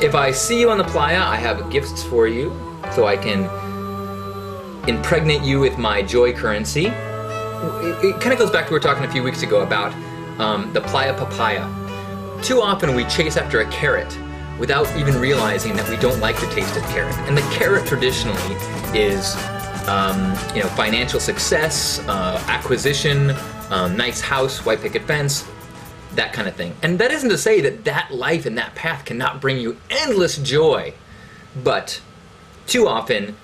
If I see you on the playa, I have gifts for you, so I can impregnate you with my joy currency. It kind of goes back to what we were talking a few weeks ago about the playa papaya. Too often we chase after a carrot without even realizing that we don't like the taste of carrot. And the carrot traditionally is financial success, acquisition, nice house, white picket fence, that kind of thing. And that isn't to say that that life and that path cannot bring you endless joy, but too often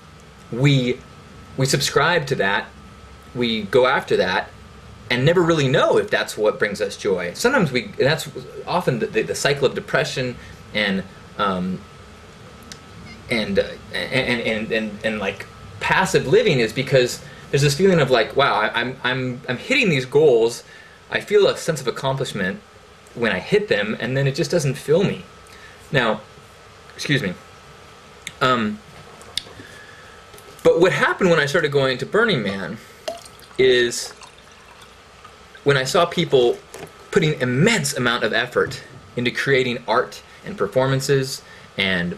we subscribe to that, we go after that, and never really know if that's what brings us joy. Sometimes that's often the cycle of depression and like passive living is because there's this feeling of like, wow, I'm hitting these goals. I feel a sense of accomplishment when I hit them, and then it just doesn't fill me. Now, excuse me. But what happened when I started going to Burning Man is when I saw people putting immense amount of effort into creating art and performances and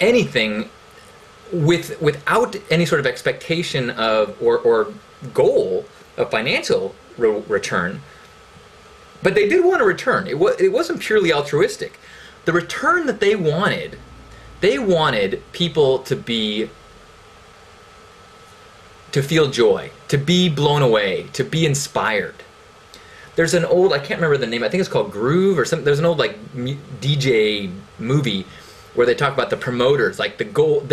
anything without any sort of expectation of or goal of financial return, but they did want a return. It wasn't purely altruistic. The return that they wanted people to feel joy, to be blown away, to be inspired. There's an old, I can't remember the name, I think it's called Groove or something. There's an old like DJ movie where they talk about the promoters, like the goal,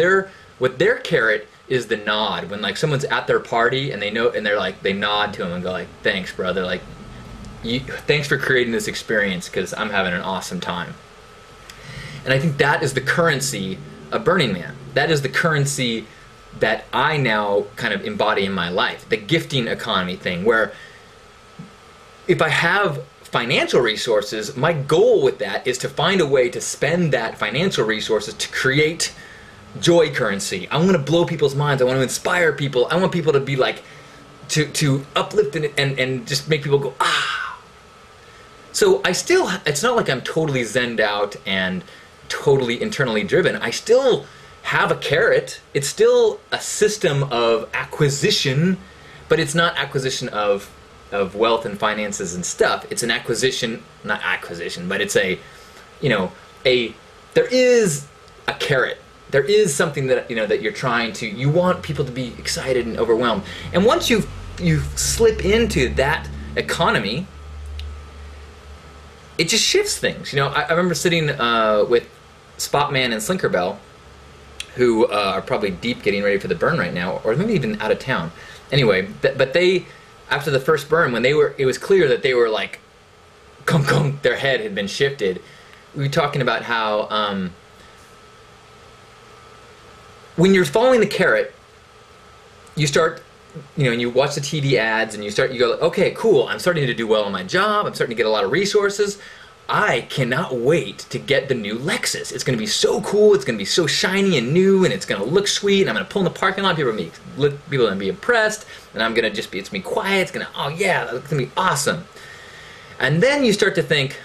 what their carrot is the nod. When like someone's at their party and they nod to them and go like, thanks brother, like thanks for creating this experience because I'm having an awesome time. And I think that is the currency of Burning Man. That is the currency that I now kind of embody in my life. The gifting economy thing, where if I have financial resources, my goal with that is to find a way to spend that financial resources to create joy currency. I want to blow people's minds. I want to inspire people. I want people to be like, to uplift and just make people go, ah. So it's not like I'm totally zenned out and totally internally driven. I still have a carrot. It's still a system of acquisition, but it's not acquisition of wealth and finances and stuff. It's an acquisition, not acquisition, but it's there is a carrot. There is something that that you're trying to. You want people to be excited and overwhelmed. And once you slip into that economy, it just shifts things. I remember sitting with Spotman and Slinkerbell, who are probably deep getting ready for the burn right now, or maybe even out of town. Anyway, but they, after the first burn, when it was clear that they were like, their head had been shifted. We were talking about how when you're following the carrot, you start, and you watch the TV ads and you go, okay, cool, I'm starting to do well on my job, I'm starting to get a lot of resources. I cannot wait to get the new Lexus. It's going to be so cool, it's going to be so shiny and new, and it's going to look sweet, and I'm going to pull in the parking lot, people are going to be impressed, and I'm going to it's going to be quiet, it's going to, oh yeah, that's going to be awesome. And then you start to think,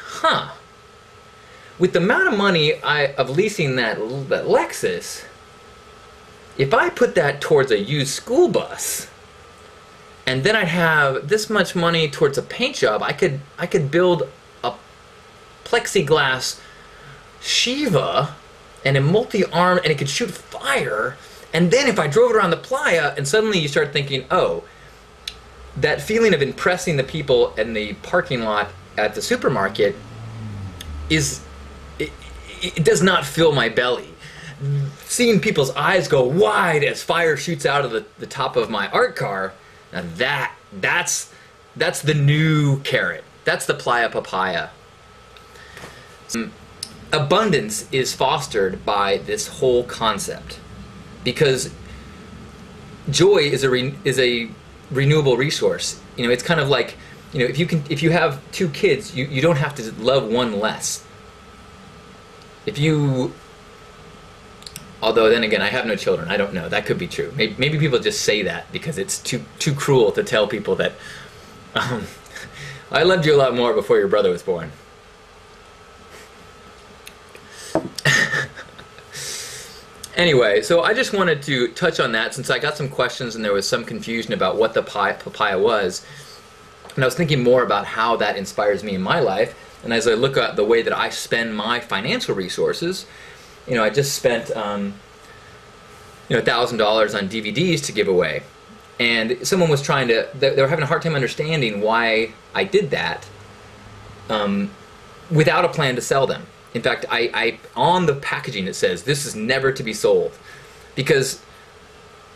with the amount of money of leasing that Lexus, if I put that towards a used school bus, and then I'd have this much money towards a paint job, I could build a plexiglass Shiva and a multi-arm, and it could shoot fire. And then if I drove it around the playa, and suddenly you start thinking, oh, that feeling of impressing the people in the parking lot at the supermarket it does not fill my belly. Seeing people's eyes go wide as fire shoots out of the top of my art car, now that's the new carrot. That's the playa papaya. Abundance is fostered by this whole concept, because joy is a renewable resource. It's kind of like, if you have two kids, you don't have to love one less. Although then again, I have no children. I don't know. That could be true. Maybe people just say that because it's too cruel to tell people that I loved you a lot more before your brother was born. Anyway, so I just wanted to touch on that since I got some questions and there was some confusion about what the papaya was. And I was thinking more about how that inspires me in my life. And as I look at the way that I spend my financial resources, I just spent $1,000 on DVDs to give away. And someone was they were having a hard time understanding why I did that without a plan to sell them. In fact, I on the packaging it says, this is never to be sold. Because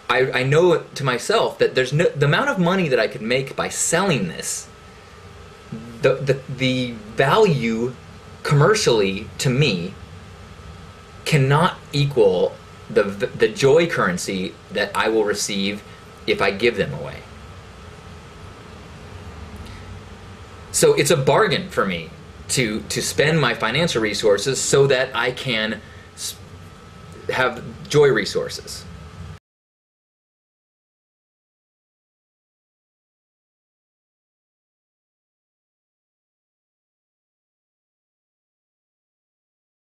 I know to myself that the amount of money that I could make by selling this, the value commercially to me cannot equal the joy currency that I will receive if I give them away. So it's a bargain for me to spend my financial resources so that I can have joy resources.